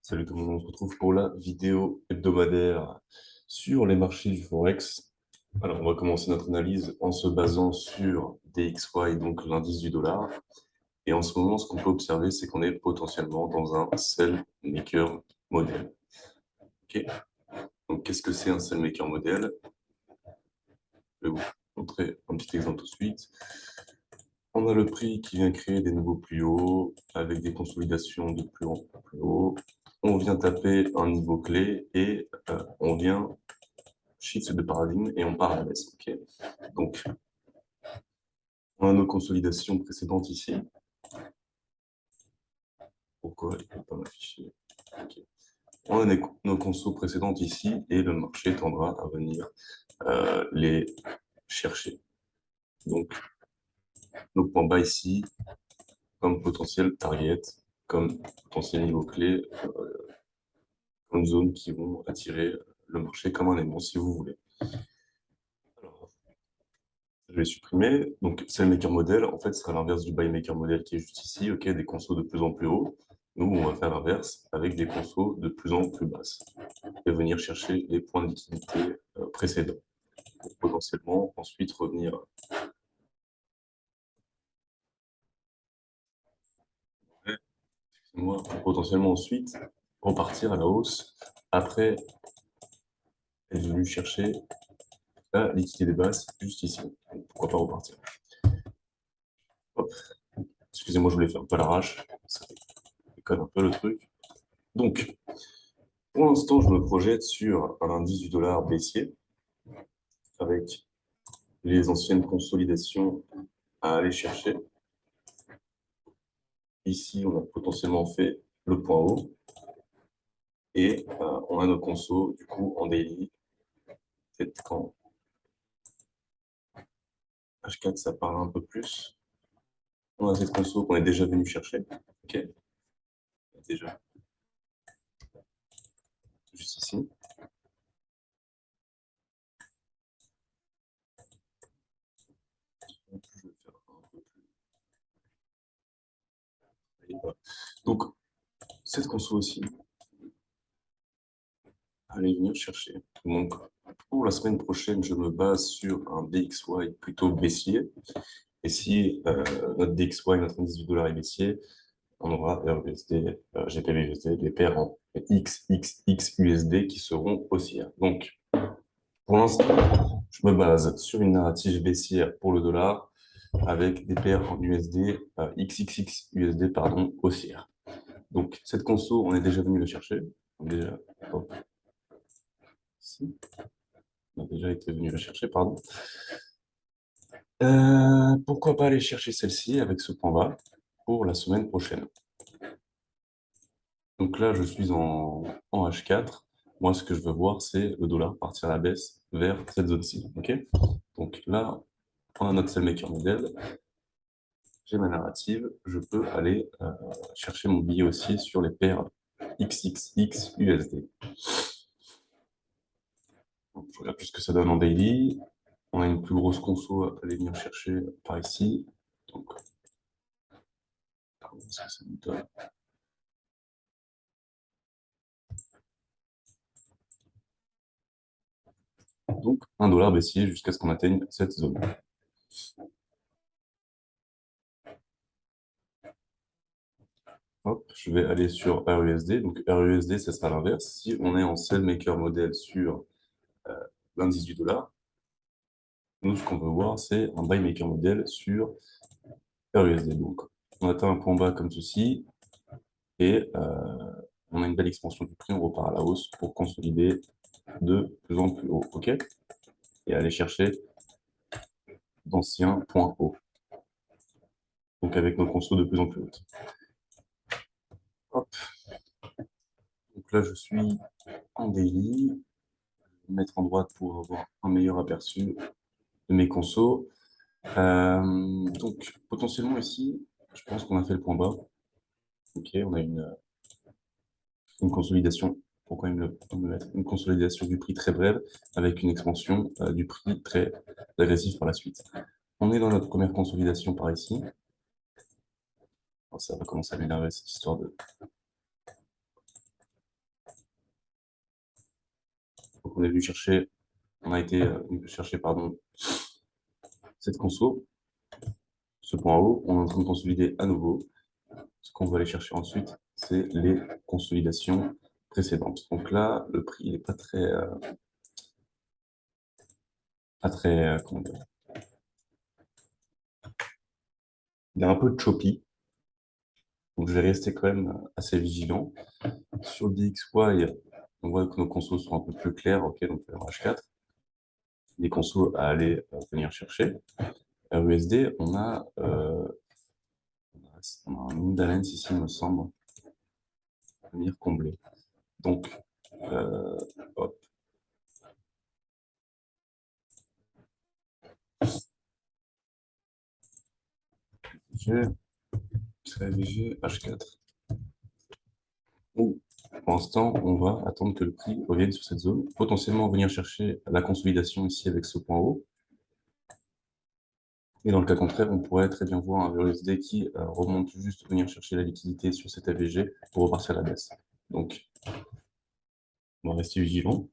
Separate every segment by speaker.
Speaker 1: Salut tout le monde, on se retrouve pour la vidéo hebdomadaire sur les marchés du Forex. Alors, on va commencer notre analyse en se basant sur DXY, donc l'indice du dollar. Et en ce moment, ce qu'on peut observer, c'est qu'on est potentiellement dans un sell maker model. Ok. Donc, qu'est-ce que c'est un sell maker model? Je vais vous montrer un petit exemple tout de suite. On a le prix qui vient créer des nouveaux plus hauts avec des consolidations de plus en plus haut. On vient taper un niveau clé et on vient shift de paradigme et on part à la baisse. Okay. Donc, on a nos consolidations précédentes ici. Pourquoi il ne peut pas m'afficher? Okay. On a nos consos précédentes ici et le marché tendra à venir les chercher. Donc, nos points bas ici, comme potentiel target, comme potentiel niveau clé, comme zone qui vont attirer le marché comme un aimant si vous voulez. Alors, je vais supprimer. Donc, c'est le maker model. En fait, ce sera l'inverse du buy maker model qui est juste ici. Ok, des consos de plus en plus haut. Nous, on va faire l'inverse avec des consos de plus en plus basses et venir chercher les points de liquidité précédents pour potentiellement ensuite revenir. Excusez-moi, potentiellement ensuite repartir à la hausse après être venu chercher la liquidité basse juste ici. Donc, pourquoi pas repartir. Hop. Excusez-moi, je voulais faire un peu l'arrache. Ça déconne un peu le truc. Donc, pour l'instant, je me projette sur un indice du dollar baissier avec les anciennes consolidations à aller chercher. Ici, on a potentiellement fait le point haut et on a nos consos du coup en daily. Peut-être qu'en H4, ça parle un peu plus. On a cette conso qu'on est déjà venu chercher. Ok, déjà juste ici. Je vais faire un peu plus. Voilà. Donc, cette conso aussi, allez venir chercher. Donc, pour la semaine prochaine, je me base sur un DXY plutôt baissier. Et si notre DXY, notre indice du dollar est baissier, on aura RUSD, GPVUSD, des paires en XXXUSD qui seront haussières. Donc, pour l'instant, je me base sur une narrative baissière pour le dollar avec des paires en USD, XXXUSD, pardon, haussières. Donc, cette conso, on est déjà venu le chercher. Déjà, hop, ici. On a déjà été venu la chercher, pardon. Pourquoi pas aller chercher celle-ci avec ce point bas pour la semaine prochaine. Donc là, je suis en H4. Moi, ce que je veux voir, c'est le dollar partir à la baisse vers cette zone-ci. Okay, donc là, on a notre sell maker model. J'ai ma narrative. Je peux aller chercher mon billet aussi sur les paires XXX USD. Donc, je regarde plus ce que ça donne en daily. On a une plus grosse conso à aller venir chercher par ici. Donc, pardon, est-ce que ça nous donne? Donc, $1 baissier jusqu'à ce qu'on atteigne cette zone. Hop, je vais aller sur RUSD. Donc, RUSD, ça sera l'inverse. Si on est en sell maker model sur l'indice du dollar, nous, ce qu'on veut voir, c'est un buy maker model sur RUSD. Donc, on atteint un point bas comme ceci et on a une belle expansion du prix. On repart à la hausse pour consolider de plus en plus haut. OK? Et aller chercher d'anciens points hauts. Donc, avec nos consos de plus en plus hautes. Hop. Donc là, je suis en daily. Je vais me mettre en droite pour avoir un meilleur aperçu de mes consos. Donc, potentiellement ici, je pense qu'on a fait le point bas. Ok, on a une consolidation. Pourquoi me mettre une consolidation du prix très brève avec une expansion du prix très agressif par la suite. On est dans notre première consolidation par ici. Alors, ça va commencer à m'énerver cette histoire de Donc on est venu chercher, on a été chercher pardon, cette conso, ce point haut, on est en train de consolider à nouveau. Ce qu'on va aller chercher ensuite, c'est les consolidations précédentes. Donc là, le prix n'est pas très, comment dire, il est un peu choppy. Donc je vais rester quand même assez vigilant. Sur le DXY, on voit que nos consos sont un peu plus clairs. Ok, donc H4, les consos à aller venir chercher. RUSD, on a un Mindalens ici, il me semble, à venir combler. Donc, hop. VG, H4. Ou, pour l'instant, on va attendre que le prix revienne sur cette zone, potentiellement venir chercher la consolidation ici avec ce point haut. Et dans le cas contraire, on pourrait très bien voir un VUSD qui remonte juste venir chercher la liquidité sur cet AVG pour repartir à la baisse. Donc, on va rester vigilant.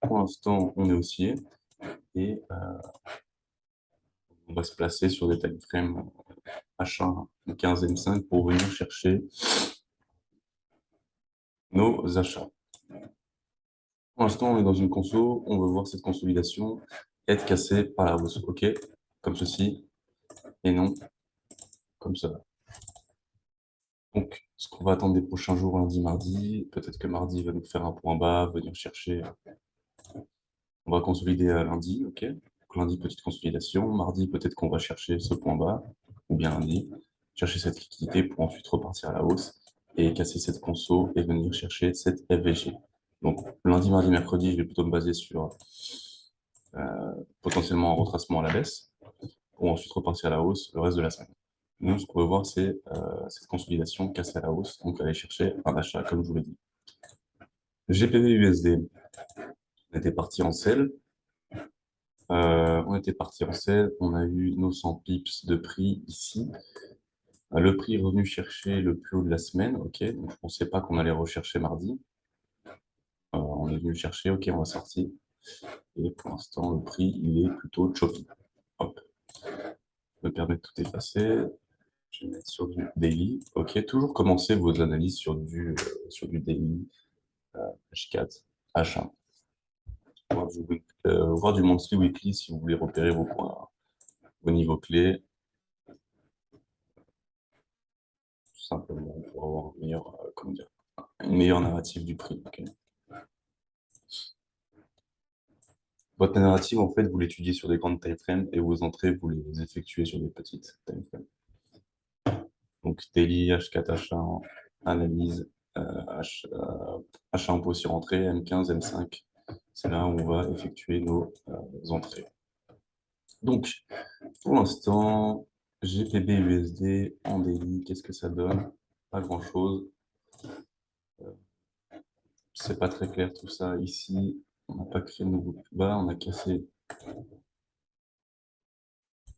Speaker 1: Pour l'instant, on est haussier et on va se placer sur des timeframes H1, 15 M5 pour venir chercher nos achats. Pour l'instant, on est dans une conso, on veut voir cette consolidation être cassée par la hausse. OK, comme ceci, et non comme ça. Donc, ce qu'on va attendre des prochains jours, lundi, mardi, peut-être que mardi va nous faire un point bas, venir chercher. On va consolider à lundi, OK. Donc, lundi, petite consolidation. Mardi, peut-être qu'on va chercher ce point bas, ou bien lundi, chercher cette liquidité pour ensuite repartir à la hausse et casser cette conso et venir chercher cette FVG. Donc, lundi, mardi, mercredi, je vais plutôt me baser sur potentiellement un retracement à la baisse pour ensuite repartir à la hausse le reste de la semaine. Nous, ce qu'on veut voir, c'est cette consolidation cassée à la hausse, donc aller chercher un achat, comme je vous l'ai dit. GPV USD, on était parti en sell. On était parti en sell, on a eu nos 100 pips de prix ici. Le prix est revenu chercher le plus haut de la semaine, ok, donc je ne pensais pas qu'on allait rechercher mardi. On est venu le chercher, ok, on va sortir. Et pour l'instant, le prix, il est plutôt choppy. Hop. Me permet de tout effacer. Je vais mettre sur du daily. Ok, toujours commencer vos analyses sur du daily, H4, H1. Voir du monthly weekly si vous voulez repérer vos points, vos niveaux clés. Tout simplement pour avoir un meilleur, comment dire, une meilleure narrative du prix. Okay. Votre narrative, en fait, vous l'étudiez sur des grandes timeframes et vos entrées, vous les effectuez sur des petites timeframes. Donc, daily, H4, H1, analyse, H1 pour sur entrée, M15, M5. C'est là où on va effectuer nos entrées. Donc, pour l'instant, GPB USD en daily, qu'est-ce que ça donne? Pas grand-chose. C'est pas très clair tout ça. Ici, on n'a pas créé de nouveau plus bas, on a cassé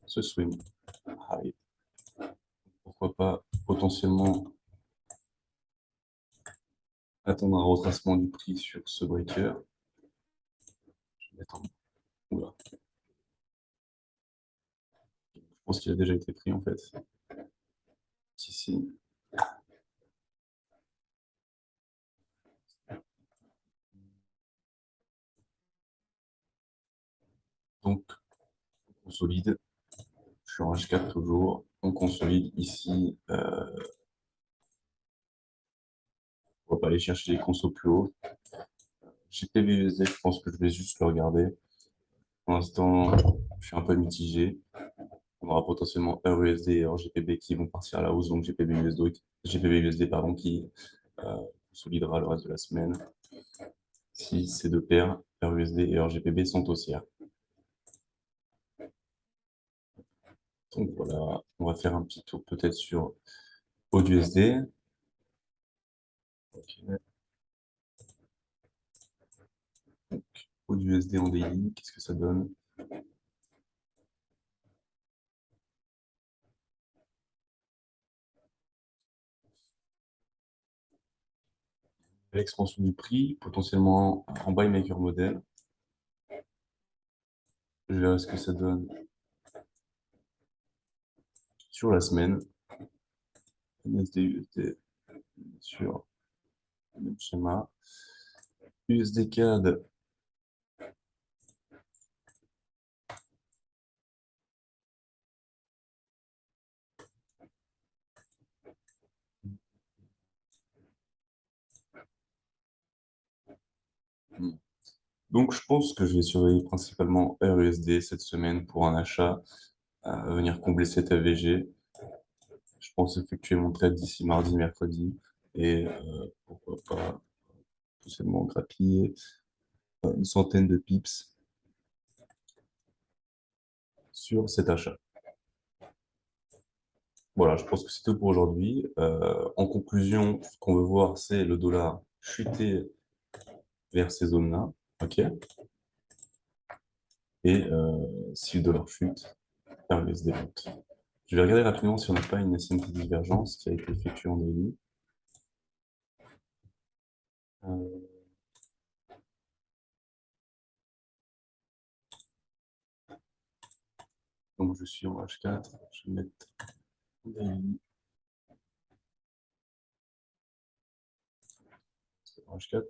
Speaker 1: ce swing high. Pourquoi pas potentiellement attendre un retracement du prix sur ce breaker. Je vais mettre Oula. Je pense qu'il a déjà été pris en fait. Ici. Donc, on consolide. Je suis en H4 toujours. On consolide ici. On va pas aller chercher les consos plus haut. GPBUSD, je pense que je vais juste le regarder. Pour l'instant, je suis un peu mitigé. On aura potentiellement RUSD et RGPB qui vont partir à la hausse, donc GPB-USD pardon, qui consolidera le reste de la semaine. Si ces deux paires, RUSD et RGPB, sont haussières. Donc voilà, on va faire un petit tour peut-être sur AUDUSD. Okay. Donc, AUDUSD en daily, qu'est-ce que ça donne? l'expansion du prix, potentiellement en buy maker model. Je verrai ce que ça donne sur la semaine. USD, USD sur le même schéma. USD CAD. Donc, je pense que je vais surveiller principalement RUSD cette semaine pour un achat, venir combler cet AVG. Je pense effectuer mon trade d'ici mardi, mercredi, et pourquoi pas potentiellement grappiller une centaine de pips sur cet achat. Voilà, je pense que c'est tout pour aujourd'hui. En conclusion, ce qu'on veut voir, c'est le dollar chuter vers ces zones-là. OK? Et si le dollar chute, RUSD monte. Je vais regarder rapidement si on n'a pas une S&P divergence qui a été effectuée en daily. Euh, donc je suis en H4, je vais mettre daily en H4.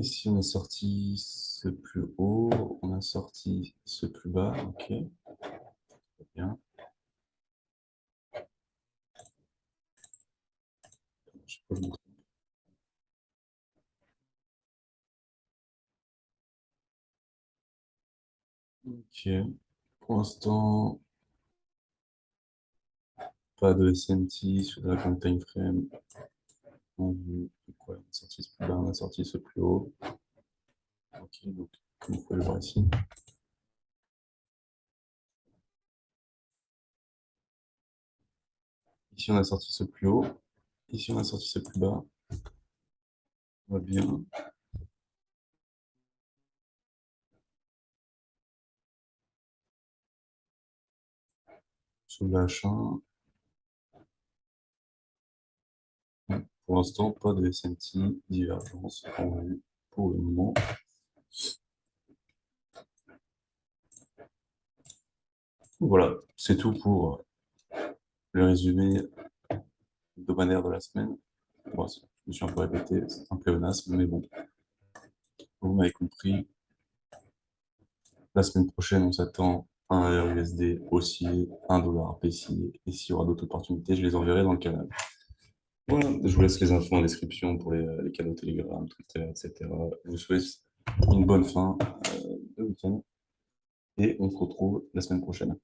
Speaker 1: Ici on a sorti ce plus haut, on a sorti ce plus bas, ok, très bien. Je sais pas, je me trompe. Ok, pour l'instant, pas de SMT sur la grande time frame. En vue, donc ouais, on a sorti ce plus bas, on a sorti ce plus haut. Ok, donc comme vous pouvez le voir ici. Ici on a sorti ce plus haut, ici on a sorti ce plus bas. On va bien. Sur le H1, pour l'instant, pas de SMT divergence en vue pour le moment. Voilà, c'est tout pour le résumé hebdomadaire de la semaine. Bon, je me suis un peu répété, c'est un pléonasme, mais bon, vous m'avez compris. La semaine prochaine, on s'attend à un RUSD aussi, un dollar PCI, et s'il y aura d'autres opportunités, je les enverrai dans le canal. Voilà, je vous laisse les infos en description pour les canaux Telegram, Twitter, etc. Je vous souhaite une bonne fin de week-end et on se retrouve la semaine prochaine.